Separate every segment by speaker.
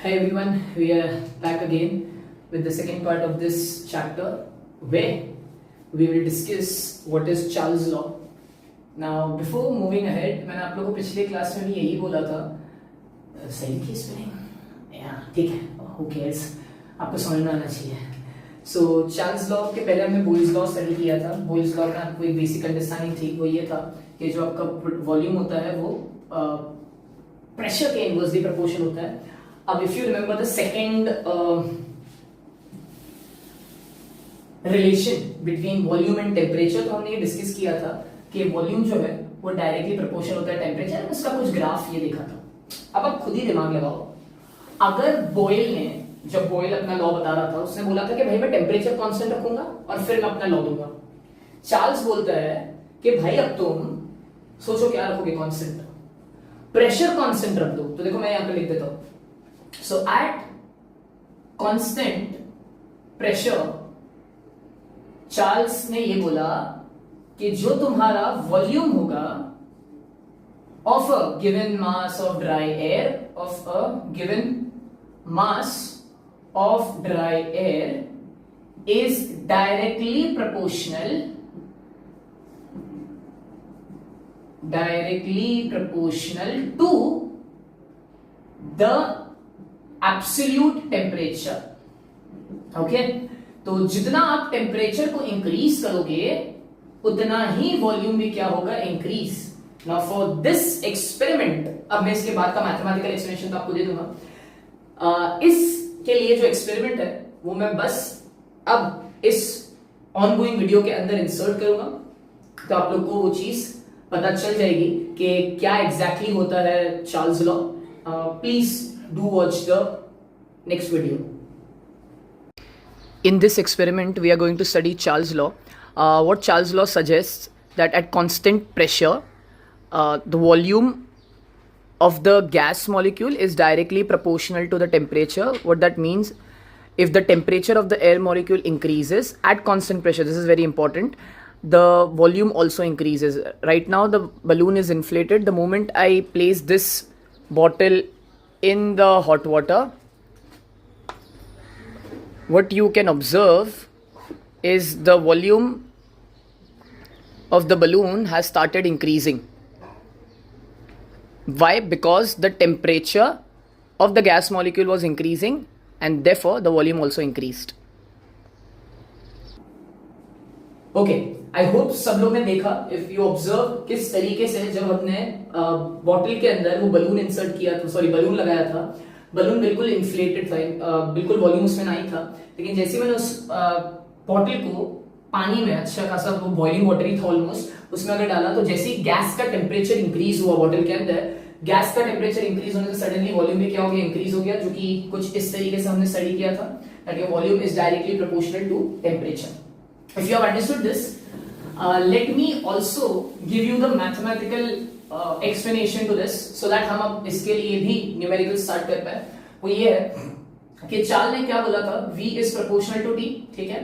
Speaker 1: Hi everyone, we are back again with the second part of this chapter where we will discuss what is Charles law. Now before moving ahead, मैंने आप लोगों को पिछले class में भी यही बोला था, सही थी स्पेलिंग या ठीक है, who cares, आपको समझ में आना चाहिए. सो चार्ल्स लॉ के पहले हमने बोयल्स लॉ स्टडी किया था. बोयल्स लॉ का आपको एक बेसिक अंडरस्टैंडिंग थी, वो ये था कि जो आपका वॉल्यूम होता है वो प्रेशर के इनवर्सली प्रोपोर्शनल होता है. अब if you remember the second relation between volume and temperature, तो हमने ये डिस्कस किया था कि वॉल्यूम जो है वो डायरेक्टली प्रोपोर्शनल होता है टेम्परेचर. उसका कुछ ग्राफ ये देखा था. अब आप खुद ही दिमाग लगाओ, अगर बॉयल ने, जब बॉयल अपना लॉ बता रहा था, उसने बोला था कि भाई मैं टेम्परेचर कांस्टेंट रखूंगा और फिर मैं अपना लॉ दूंगा. चार्ल्स बोलता है कि भाई अब तुम सोचो क्या रखोगे कांस्टेंट, प्रेशर कांस्टेंट रख दो. तो देखो मैं यहां पे लिख देता हूं. So at constant pressure, Charles ने ये बोला कि जो तुम्हारा वॉल्यूम होगा of a given mass of dry air, of a given mass of dry air is directly proportional to the absolute temperature. Okay, तो जितना आप टेम्परेचर को इंक्रीज करोगे उतना ही वॉल्यूम भी क्या होगा, increase. Now for this experiment, अब मैं इसके बाद का मैथमेटिकल एक्सप्लेनेशन तो आपको दे दूंगा. इसके लिए जो एक्सपेरिमेंट है वो मैं बस अब इस ऑनगोइंग वीडियो के अंदर इंसर्ट करूंगा, तो आप लोग को वो चीज पता चल जाएगी कि क्या एग्जैक्टली होता है Charles law. Please do watch the next video. In this experiment we are going to study Charles law. What Charles law suggests that at constant pressure the volume of the gas molecule is directly proportional to the temperature. What that means, if the temperature of the air molecule increases at constant pressure, this is very important, the volume also increases. Right now the balloon is inflated. The moment I place this bottle in the hot water, what you can observe is the volume of the balloon has started increasing. Why? Because the temperature of the gas molecule was increasing and therefore the volume also increased. Okay, I hope सब लोग ने देखा. If you observe किस तरीके से जब हमने bottle के अंदर वो बलून इंसर्ट किया था, सॉरी बलून लगाया था, बलून बिल्कुल इन्फ्लेटेड था, बिल्कुल वॉल्यूम उसमें नहीं था. लेकिन जैसे मैंने उस बॉटल को पानी में, अच्छा खासा वो बॉइलिंग वाटर ही था ऑलमोस्ट, उसमें अगर डाला तो जैसे ही गैस का टेम्परेचर इंक्रीज हुआ बॉटल के अंदर, गैस का टेम्परेचर इंक्रीज होने से सडनली वॉल्यूम भी क्या हो गया, इंक्रीज हो गया. जो कि कुछ इस तरीके से हमने स्टडी किया था, that your volume is directly proportional to temperature. If you have understood this, let me also give you the mathematical explanation to this, so that हम अब इसके लिए भी न्यूमेरिकल स्टार्ट कर पाए. वो ये है कि चार्ल्स ने क्या बोला था, V is proportional to T. ठीक है,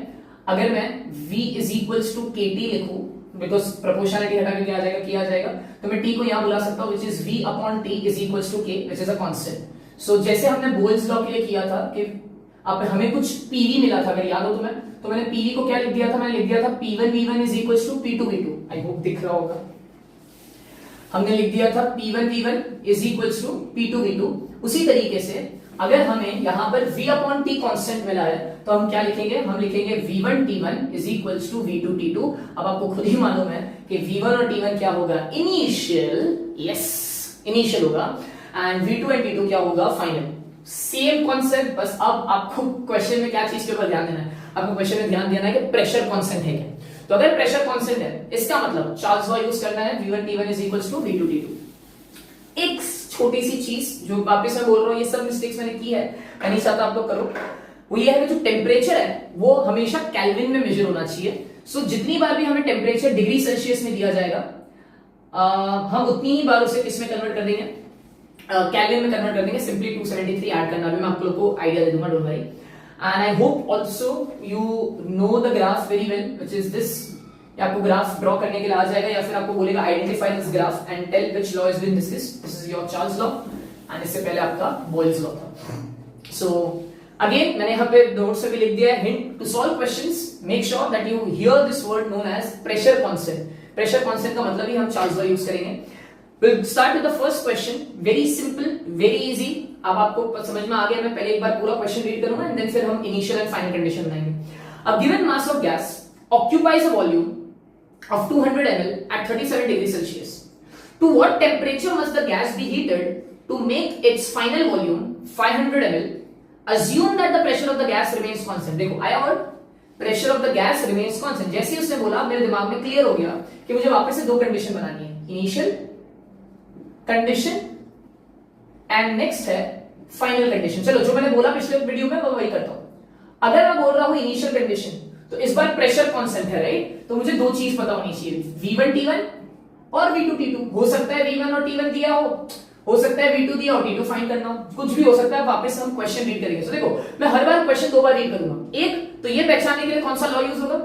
Speaker 1: अगर मैं V is equals to KT लिखूं, बिकॉज प्रोपोर्शनलिटी हटा के क्या आ जाएगा, किया जाएगा, तो मैं T को यहां बुला सकता हूं, which is V upon T is equals to K, which is a constant. So जैसे हमने बोयल्स लॉ के लिए किया था कि अब हमें कुछ PV मिला था, अगर याद हो तुम्हें, तो मैंने PV को क्या लिख दिया था, मैंने लिख दिया था P1V1 is equals to P2V2. I hope दिख रहा होगा. हमने लिख दिया था P1V1 is equals to P2V2. उसी तरीके से अगर हमें यहां पर V upon T कांस्टेंट मिला है, तो हम क्या लिखेंगे, हम लिखेंगे V1T1 is equals to V2T2. अब आपको खुद ही मालूम है कि V1 और T1 क्या होगा, इनिशियल, यस इनिशियल होगा, एंड V2 एंड T2 क्या होगा, फाइनल. सेम कॉन्सेप्ट, बस अब आपको क्वेश्चन में क्या चीज के ऊपर ध्यान देना है, आपको क्वेश्चन में ध्यान देना है कि प्रेशर कांस्टेंट है क्या. तो अगर प्रेशर कांस्टेंट है, इसका मतलब चार्ल्स लॉ यूज करना है, V1T1 is equals to V2T2. एक छोटी सी चीज जो वापस मैं बोल रहा हूं, ये सब मिस्टेक्स मैंने की है, मैं नहीं चाहता आप लोग करो, वो ये है कि जो टेम्परेचर है वो हमेशा केल्विन में मेजर होना चाहिए. सो जितनी बार भी हमें टेम्परेचर डिग्री सेल्सियस में दिया जाएगा, हम उतनी ही बार उसे किसमें कन्वर्ट कर देंगे, केल्विन में कन्वर्ट कर देंगे. सिंपली 273 ऐड करना भी मैं आप लोगों को आइडिया दे दूंगा, don't worry. And I hope also you know the graph very well, which is this. या आपको ग्राफ ड्रॉ करने के लिए आ जाएगा, या फिर आपको बोलेगा identify this graph and tell which law is been discussed. This is your Charles law, and इससे पहले आपका बॉयल्स लॉ था. सो अगेन मैंने यहाँ पे नोट्स में भी लिख दिया है hint to solve questions make sure that you hear this word known as pressure constant. Pressure constant का मतलब ही हम चार्ल्स लॉ यूज करेंगे। We'll start with the first question, very simple, very easy। अब आपको समझ में आ गया, मैं पहले एक बार पूरा क्वेश्चन रीड करूंगा एंड देन फिर हम इनिशियल एंड फाइनल कंडीशन बनाएंगे। A given mass of gas occupies a volume of 200 ml at 37 degrees Celsius. To what temperature must the gas be heated to make its final volume 500 ml? Assume that the pressure of the gas remains constant। देखो आया word pressure of the gas remains constant. जैसे ही उसने बोला मेरे दिमाग में clear हो गया कि मुझे वापस से दो कंडीशन बनानी है, इनिशियल कंडीशन एंड नेक्स्ट है फाइनल कंडीशन। चलो जो मैंने बोला पिछले वीडियो में वो वही करता हूं। अगर मैं बोल रहा हूं इनिशियल कंडीशन तो इस बार प्रेशर कांस्टेंट है राइट, तो मुझे दो चीज पता होनी चाहिए, V1 T1 और V2 T2। हो सकता है V1 और T1 दिया हो सकता है V2 दिया हो, T2 फाइंड करना हो, कुछ भी हो सकता है। वापस हम क्वेश्चन रीड करेंगे। तो देखो मैं हर बार क्वेश्चन दो बार रीड करूंगा। एक तो ये पहचानने के लिए कौन सा लॉ यूज होगा,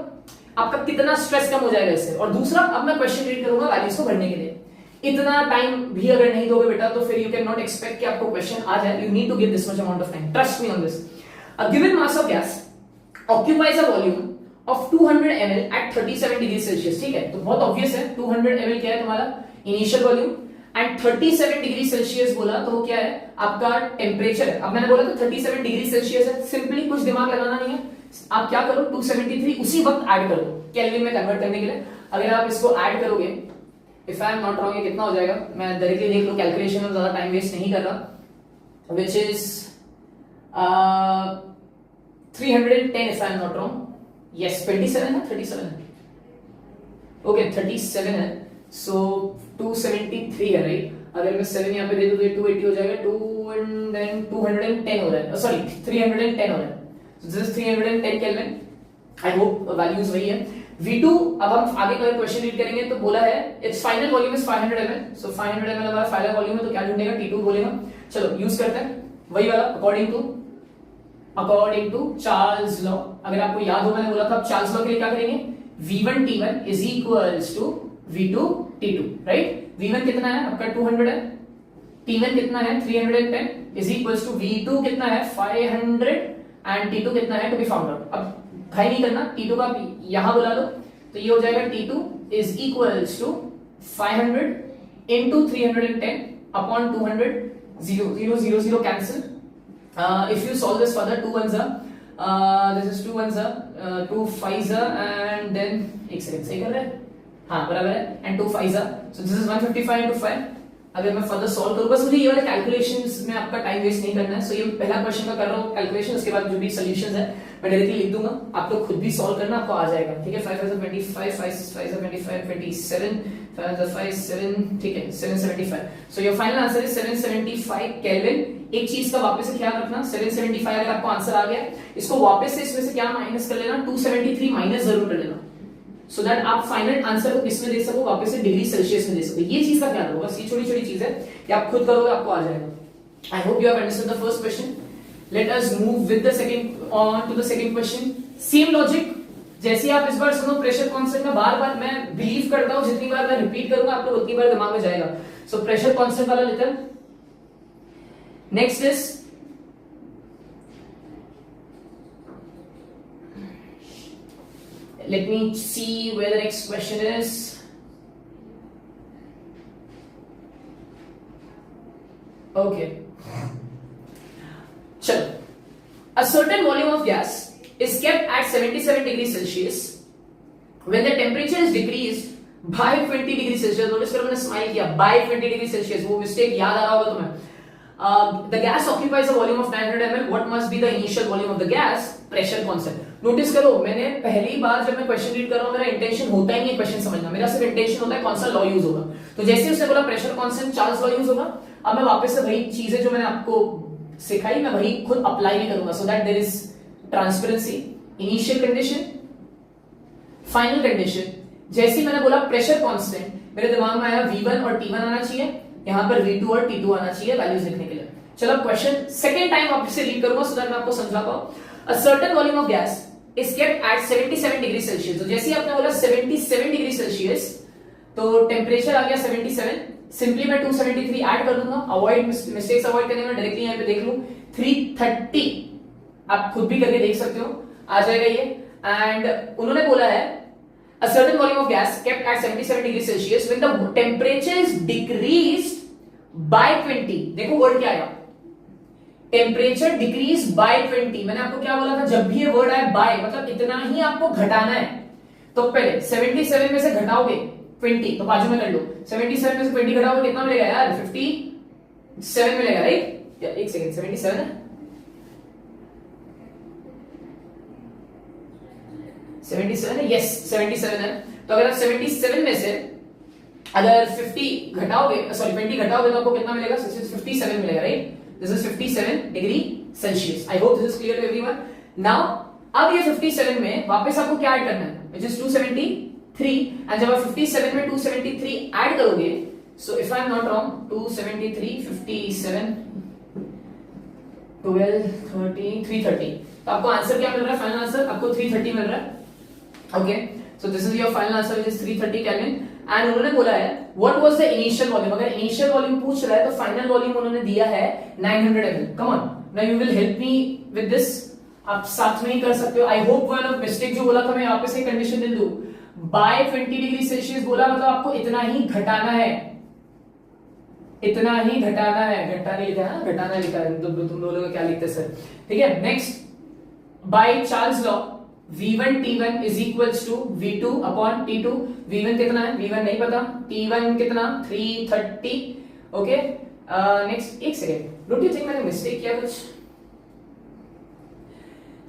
Speaker 1: आपका कितना स्ट्रेस कम हो जाएगा इससे, और दूसरा अब मैं क्वेश्चन रीड करूंगा वैल्यूज को भरने के लिए। इतना टाइम भी अगर नहीं दोगे बेटा तो फिर यू कैन नॉट एक्सपेक्ट कि आपको क्वेश्चन आ जाए। You need to give this much amount of time, trust me on this. A given mass of gas occupies a volume of 200 ml at 37 degree Celsius. ठीक है, तो बहुत obvious है 200 ml क्या है तुम्हारा initial volume and 37 degree Celsius बोला तो वो क्या है आपका टेम्परेचर है। अब मैंने बोला तो 37 डिग्री सेल्सियस है, सिंपली कुछ दिमाग लगाना नहीं है, आप क्या करो 273 उसी वक्त ऐड कर दो केल्विन में कन्वर्ट करने के लिए। अगर आप इसको ऐड करोगे, if I am not wrong, ये कितना हो जाएगा, मैं डायरेक्टली देख लूं, कैलकुलेशन में ज्यादा टाइम वेस्ट नहीं कर रहा, which is 310 if I am not wrong. Yes 27 है, 37 है, ओके 37 है, सो 273 है राइट। अगर मैं 7 यहां पे दे दूं तो ये 280 हो जाएगा, 2 एंड देन 210 हो रहा है, सॉरी 310 हो रहा है। So this is 310 Kelvin। I hope values वही है। V2 अब हम आगे का क्वेश्चन रीड करेंगे तो बोला है its final volume is 500 ml। So 500 ml हमारा फाइनल वॉल्यूम है, तो क्या ढूंढेगा, T2 बोलेगा। चलो यूज करते हैं वही वाला अकॉर्डिंग टू चार्ल्स लॉ। अगर आपको याद हो मैंने बोला था चार्ल्स लॉ के लिए क्या करेंगे, V1 T1 is equals to V2 T2 right. V1 कितना है आपका 200 है, T1 कितना है 310 is equals to V2 कितना है 500 एंड T2 कितना है टू बी फाउंड आउट। अब घाई नहीं करना, T2 का यहां बुला लो तो ये हो जाएगा T2 is equals to 500 into 310 upon 200, 0 0 0 0 cancel। If you solve this further, 2 ones are this is 2 ones are 2 5s are and then एक सेकंड सही कर रहे हैं, हाँ बराबर है, and 2 5s are, so this is 155 into 5। अगर मैं फर्दर सॉल्व करूं, बस मुझे ये वाले कैलकुलेशंस में आपका टाइम वेस्ट नहीं करना है। सो ये पहला क्वेश्चन का कर रहा हूं कैलकुलेशन, उसके बाद जो भी सॉल्यूशंस है मैं डायरेक्टली लिख दूंगा, आप लोग खुद भी सॉल्व करना, आपको आ जाएगा। ठीक है, 5 5 25 5 5 25 27 5 5 7, ठीक है 775। So your final answer is 775 kelvin. एक चीज का वापस से ख्याल रखना, 775 अगर आपको आंसर आ गया, इसको वापस से इसमें से क्या माइनस कर लेना, 273 माइनस जरूर कर लेना, सो दैट आप फाइनल आंसर को किसमें दे सको, वापस से डिग्री सेल्सियस में दे सको। ये चीज का ख्याल होगा, ये छोटी छोटी चीज है कि आप खुद करोगे आपको आ जाएगा। I hope you have understood the first question. Let us move with the second on to the second question. Same logic, जैसे आप इस बार सुनो प्रेशर कांस्टेंट में बार बार मैं बिलीव करता हूं, जितनी बार मैं रिपीट करूंगा आप लोग उतनी बार दिमाग में जाएगा। सो प्रेशर कांस्टेंट वाला लेते हैं। Next is let me see where the next question is। okay, chalo, a certain volume of gas is kept at 77 degrees Celsius when the temperature is decreased by 20 degrees Celsius। Notice करो मैंने smile किया, by 20 degrees Celsius, वो mistake याद आ रहा होगा तुम्हें। The gas occupies a volume of 900 ml. What must be the initial volume of the gas? Pressure constant। Notice करो मैंने पहली बार जब मैं क्वेश्चन रीड कर रहा हूं, मेरा इंटेंशन होता ही नहीं क्वेश्चन समझना, मेरा सिर्फ इंटेंशन होता है कौन सा लॉ यूज होगा। तो जैसे उसने बोला pressure constant Charles law use होगा, अब मैं वापस से वही चीजें जो मैंने आपको सिखाई मैं वही खुद अप्लाई भी करूंगा, so that there is transparency. Initial condition, final condition. जैसे मैंने बोला प्रेशर कांस्टेंट, मेरे दिमाग में आया V1 और T1 आना चाहिए, यहां पर V2 और T2 आना चाहिए वैल्यूज लिखने के लिए। चलो क्वेश्चन सेकंड टाइम वापस से रीड करूंगा सो दैट मैं आपको समझा पाऊं। A certain volume of gas is kept at 77 degree Celsius. तो जैसे आपने बोला 77 डिग्री सेल्सियस, तो टेम्परेचर आ गया 77, सिंपली मैं 273 ऐड कर दूंगा, अवॉइड मिस्टेक्स अवॉइड करने में डायरेक्टली यहाँ पे देख लूं 330, आप खुद भी करके देख सकते हो, आ जाएगा ये। एंड उन्होंने बोला है a certain volume of gas kept at 77 degrees Celsius when the temperature is decreased by 20, देखो वर्ड क्या आया, टेम्परेचर डिक्रीज बाय 20। मैंने आपको क्या बोला था, जब भी ये वर्ड आए बाय मतलब इतना ही आपको घटाना है। तो पहले 77 में से घटाओगे 20, तो बाजू में कर लो, 77 में से 20 घटाओगे कितना मिलेगा यार, 57 मिलेगा, राइट? या एक सेकंड, 77 है, 77 है, यस 77 है। तो अगर आप 77 में से अगर 50 घटाओगे, सॉरी 20 घटाओगे तो आपको कितना मिलेगा, 57 मिलेगा, right? This is 57 degree Celsius. I hope this is clear to everyone. Now, अब ये 57 में वापस आपको क्या ऐड करना है, which is 273, and जब आप 57 में 273 ऐड करोगे, so if I am not wrong, 273, 57, 12, 13, 330, तो आपको आंसर क्या मिल रहा है, फाइनल आंसर आपको 330 मिल रहा है। Okay, so this is your final answer, which is 330 kelvin. And उन्होंने बोला है what was the initial volume, अगर इनिशियल वॉल्यूम पूछ रहा है तो फाइनल वॉल्यूम उन्होंने दिया है 900 ml। Come on, now you will help me with this, आप साथ में ही कर सकते हो। I hope one of mistake जो बोला था मैं वापस से कंडीशन दे दूं, बाय 20 डिग्री सेल्सियस बोला मतलब आपको इतना ही घटाना है, इतना ही घटाना है, घटाने लिखा है, घटाना लिखा है, तो तुम लोग क्या लिखते सर, ठीक है। Next, by Charles law V1 T1 is equals to V2 upon T2। V1 कितना है, V1 नहीं पता, T1 कितना 330। ओके, नेक्स्ट एक सेकेंड, डोंट यू थिंक मैंने मिस्टेक किया कुछ,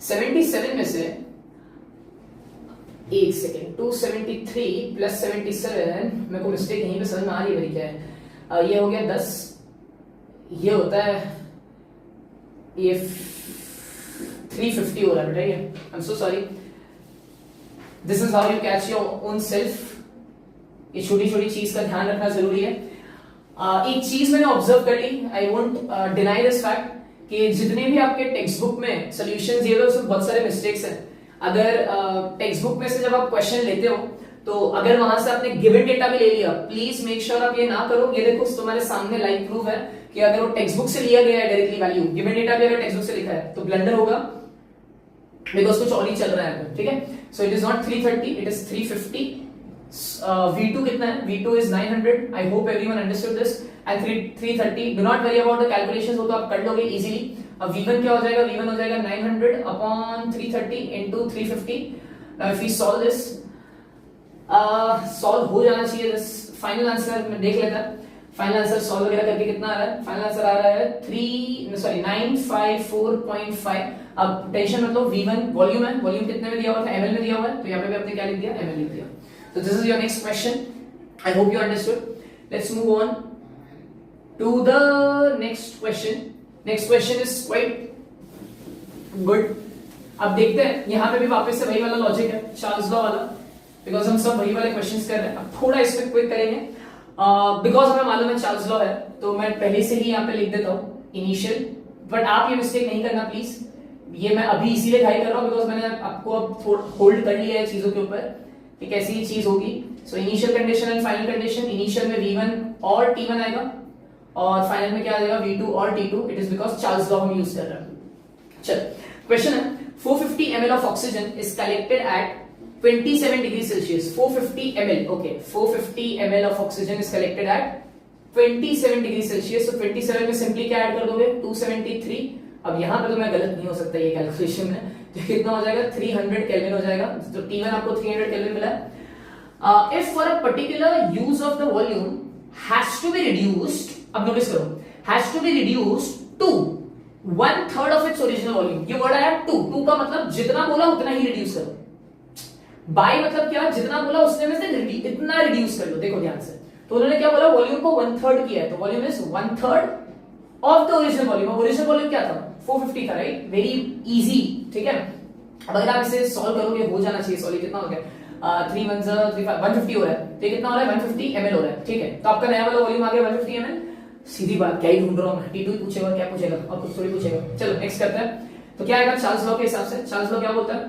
Speaker 1: 77 में से एक सेकेंड 273 प्लस 77, मेरे को मिस्टेक यहीं पे समझ में आ रही है क्या है, ये हो गया 10, ये होता है ये 350 हो रहा है बेटा, ये I am so sorry, this is how you catch your own self. ये छोटी छोटी चीज का ध्यान रखना जरूरी है। एक चीज मैंने ऑब्जर्व कर ली, I won't deny this fact, कि जितने भी आपके टेक्स्ट बुक में सॉल्यूशंस दिए हुए उसमें बहुत सारे मिस्टेक्स हैं। अगर टेक्स्ट बुक में से जब आप क्वेश्चन लेते हो तो अगर वहां से आपने गिवन डेटा भी ले लिया, प्लीज मेक श्योर आप ये ना करो। ये देखो तुम्हारे सामने लाइव प्रूफ है कि अगर वो टेक्स्ट बुक से लिया गया है डायरेक्टली वैल्यू, गिवन डेटा भी अगर टेक्स्ट बुक से लिखा है तो ब्लंडर होगा, बिकॉज कुछ और ही चल रहा है, ठीक है। So it is not 330, it is 350। V2 कितना है, V2 is 900। I hope everyone understood this। and 330, do not worry about the calculations, वो तो आप कर लोगे easily। अब V1 क्या हो जाएगा, V1 हो जाएगा 900 upon 330 into 350। now if we solve this, solve हो जाना चाहिए this फाइनल आंसर में देख लेता है। फाइनल आंसर सॉल्व वगैरह करके कितना आ रहा है, फाइनल आंसर आ रहा है 954.5। अब टेंशन मतलब V1 वॉल्यूम है, वॉल्यूम कितने में दिया हुआ था, ml में दिया हुआ है, तो यहाँ पे भी आपने क्या लिख दिया, ml लिख दिया। So this is your next question. I hope you understood. Let's move on to the next question. Next question is quite good. अब देखते हैं, यहाँ पे भी वापस से वही वाला लॉजिक है, चार्ल्स लॉ वाला, बिकॉज हम सब वही वाले क्वेश्चंस कर रहे हैं। अब थोड़ा इसमें क्विक करेंगे, बिकॉज हमें मालूम है चार्ल्स लॉ है, तो मैं पहले से ही यहाँ पे लिख देता हूँ इनिशियल, बट आप ये मिस्टेक नहीं करना प्लीज। ये मैं अभी इसीलिए हाई कर रहा हूँ बिकॉज मैंने आपको अब होल्ड कर लिया है चीजों के ऊपर कि कैसी ही चीज होगी। So initial condition and final condition, initial में V1 और T1 आएगा और फाइनल में क्या आ जाएगा, V2 और T2। It is because Charles law हम यूज कर रहे हैं। चल क्वेश्चन है, 450 ml of oxygen is collected at 27 degree Celsius। 450 ml, okay, 450 ml of oxygen is collected at 27 degree Celsius। तो 27 में सिंपली क्या ऐड कर दोगे, 273। अब यहाँ पे तो मैं गलत नहीं हो सकता ये कैलकुलेशन में, तो कितना हो जाएगा, 300 केल्विन हो जाएगा। तो T1 आपको 300 केल्विन मिला है। If for a particular use of the volume has to be reduced, अब नोटिस करो, has to be reduced to 1/3 of its original volume. ये वर्ड आया टू का मतलब जितना बोला उतना ही रिड्यूस करो। बाय मतलब क्या, जितना बोला उसने में से इतना रिड्यूस कर लो। देखो ध्यान से, तो उन्होंने क्या बोला, वॉल्यूम को 1/3 किया है, तो volume is 1/3 of the original volume. Original volume क्या था, 450 था, राइट, वेरी इजी, ठीक है। अब अगर आप इसे सॉल्व करोगे हो जाना चाहिए सॉल्व। कितना हो गया, 3 1 3 5 150 हो रहा है, तो कितना हो रहा है, 150 ml हो रहा है, ठीक है। तो आपका नया वाला वॉल्यूम आ गया 150 ml। सीधी बात, क्या ही ढूंढ रहा हूं मैं, T2 पूछेगा, क्या पूछेगा, और कुछ थोड़ी पूछेगा। चलो नेक्स्ट करते हैं, तो क्या आएगा चार्ल्स लॉ के हिसाब से। चार्ल्स लॉ क्या बोलता है,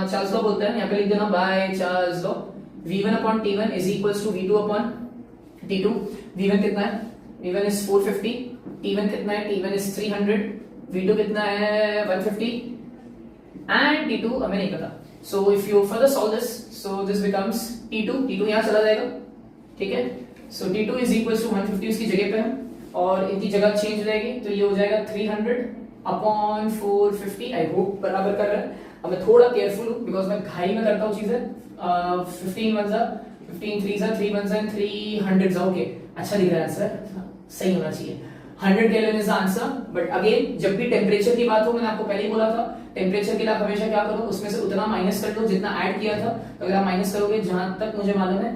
Speaker 1: चार्ल्स लॉ बोलता है, यहाँ पे लिख देना by Charles law V1 upon T1 is equals to V2 upon T2 V1 कितना है, V1 is 450, T1 कितना है, T1 is 300, V2 कितना है 150 and T2 हमें नहीं पता. So if you further solve this, so this becomes T2 यहाँ चला जाएगा, ठीक है. So T2 is equals to 150 उसकी जगह पे है और इनकी जगह चेंज रहेगी तो ये हो जाएगा 300 अपॉन 450. आई होप बराबर कर रहा है. अब मैं थोड़ा केयरफुल हूँ बिकॉज मैं घाई में करता हूँ चीजें. 15 1 जा 15 3 जा 3 1 जा 300 जा. ओके अच्छा दिख रहा है आंसर, सही होना चाहिए. 100 kelvin is the answer. But again जब भी टेम्परेचर की बात हो, मैंने आपको पहले ही बोला था टेम्परेचर के लिए आप हमेशा क्या करो, उसमें से उतना माइनस कर लो जितना ऐड किया था. तो अगर आप माइनस करोगे, जहां तक मुझे मालूम है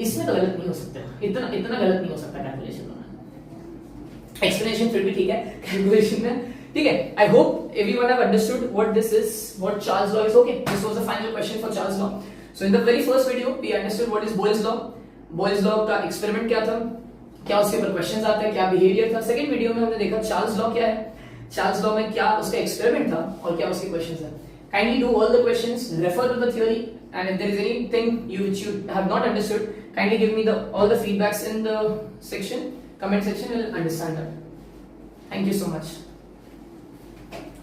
Speaker 1: इसमें तो गलत नहीं हो सकता, इतना गलत नहीं हो सकता कैलकुलेशन में. एक्सप्लेनेशन फिर भी ठीक है, कैलकुलेशन में ठीक है. I hope everyone have understood what this is, what Charles law is. Okay, this was the final question for Charles law. So in the very first video we understood what is Boyle's law. Boyle's law का experiment क्या था, क्या उसके ऊपर questions आते हैं, क्या behaviour था. सेकंड वीडियो में हमने देखा चार्ल्स लॉ क्या है, चार्ल्स लॉ में क्या उसका एक्सपेरिमेंट था और क्या उसके क्वेश्चंस हैं. Kindly do all the questions, refer to the theory, and if there is anything which you have not understood, kindly give me all the feedbacks in the section, comment section. We'll understand that. Thank you so much.